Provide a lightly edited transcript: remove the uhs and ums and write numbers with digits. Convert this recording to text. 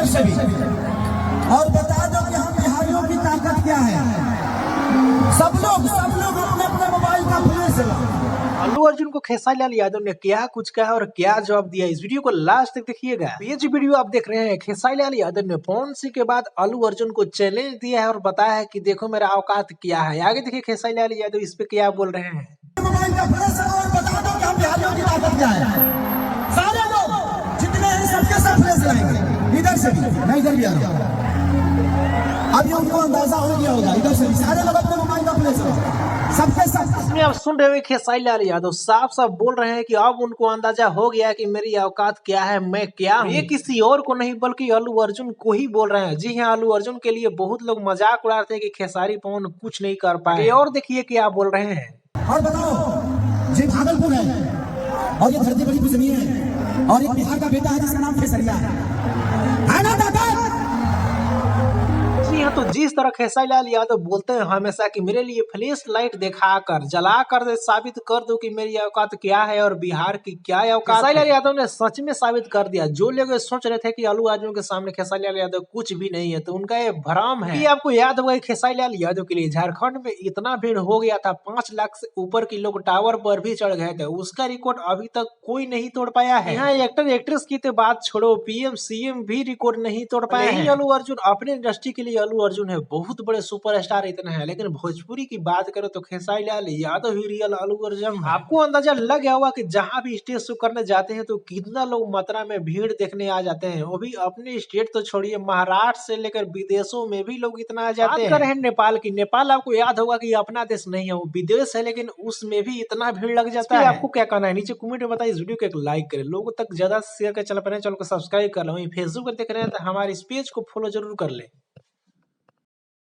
से भी, और बता दो कि हम बिहारियों की ताकत क्या है। सब लोग अपने अपने मोबाइल का फ्लैश लगाओ। अल्लू अर्जुन को खेसारी लाल यादव ने क्या कुछ कहा और क्या जवाब दिया, इस वीडियो को लास्ट तक देखिएगा। ये जो वीडियो आप देख रहे हैं, खेसारी लाल यादव ने पवन सिंह के बाद अल्लू अर्जुन को चैलेंज दिया है और बताया है कि देखो मेरा औकात क्या है। आगे देखिए खेसारी लाल यादव इस पे क्या बोल रहे हैं। मोबाइल का फ्लैश लगाओ और बता दो कि हम बिहारियों की ताकत क्या है। सारे लोग जितने हैं सबके सब फ्लैश लगाएंगे, इधर से भी, मैं इधर भी आ रहा हूं। अब ये उनको अंदाजा हो गया होगा, इधर से भी सारे लोग अपने मोबाइल का फ्लैश लगाओ, सबके सब। इसमें आप सुन रहे हो खेसारी लाल यादव साफ साफ बोल रहे हैं कि अब उनको अंदाजा हो गया कि मेरी औकात क्या है, मैं क्या हूँ। ये किसी और को नहीं बल्कि अल्लू अर्जुन को ही बोल रहे हैं। जी हाँ, अल्लू अर्जुन के लिए बहुत लोग मजाक उड़ाते हैं कि खेसारी पवन कुछ नहीं कर पाए, और देखिए क्या बोल रहे हैं। और बताओ, ये भागलपुर है और ये धरती बड़ी की जमीन है और एक बिहार का बेटा है जिसका नाम खेसरिया है ना दादा। जी हाँ, तो जिस तरह खेसारी लाल यादव बोलते हैं हमेशा कि मेरे लिए फ्लैश लाइट दिखाकर जलाकर साबित कर दो कि मेरी औकात क्या है और बिहार की क्या औकात। खेसारी लाल यादव ने सच में साबित कर दिया। जो लोग सोच रहे थे कि अल्लू अर्जुन के सामने खेसारी लाल यादव कुछ भी नहीं है, तो उनका ये भ्रम है। कि आपको याद होगा खेसारी लाल यादव के लिए झारखंड में इतना भीड़ हो गया था, 5 लाख से ऊपर के लोग टावर पर भी चढ़ गए थे। उसका रिकॉर्ड अभी तक कोई नहीं तोड़ पाया है। यहाँ एक्टर एक्ट्रेस की तो बात छोड़ो, पीएम सीएम भी रिकॉर्ड नहीं तोड़ पाए हैं। अल्लू अर्जुन अपने इंडस्ट्री के लिए अल्लू अर्जुन है, बहुत बड़े सुपरस्टार इतना है, लेकिन भोजपुरी की बात करो तो खेसारी लाल यादव ही रियल अल्लू अर्जुन। आपको अंदाजा लग गया होगा कि जहां भी स्टेज शो करने जाते हैं तो कितना लोग मात्रा में भीड़ देखने आ जाते हैं। वो भी अपने स्टेट तो छोड़िए, महाराष्ट्र से लेकर विदेशों में भी लोग इतना आ जाते हैं। बात कर रहे हैं नेपाल की। नेपाल आपको याद होगा कि अपना देश नहीं है, वो विदेश है, लेकिन उसमें भी इतना भीड़ लग जाता है। आपको क्या कहना है नीचे कमेंट में बताइए। इस वीडियो को एक लाइक करें, लोगों तक ज्यादा शेयर कर, चैनल को सब्सक्राइब कर लो। फेसबुक पर देख रहे हैं तो हमारे इस पेज को फॉलो जरूर कर ले।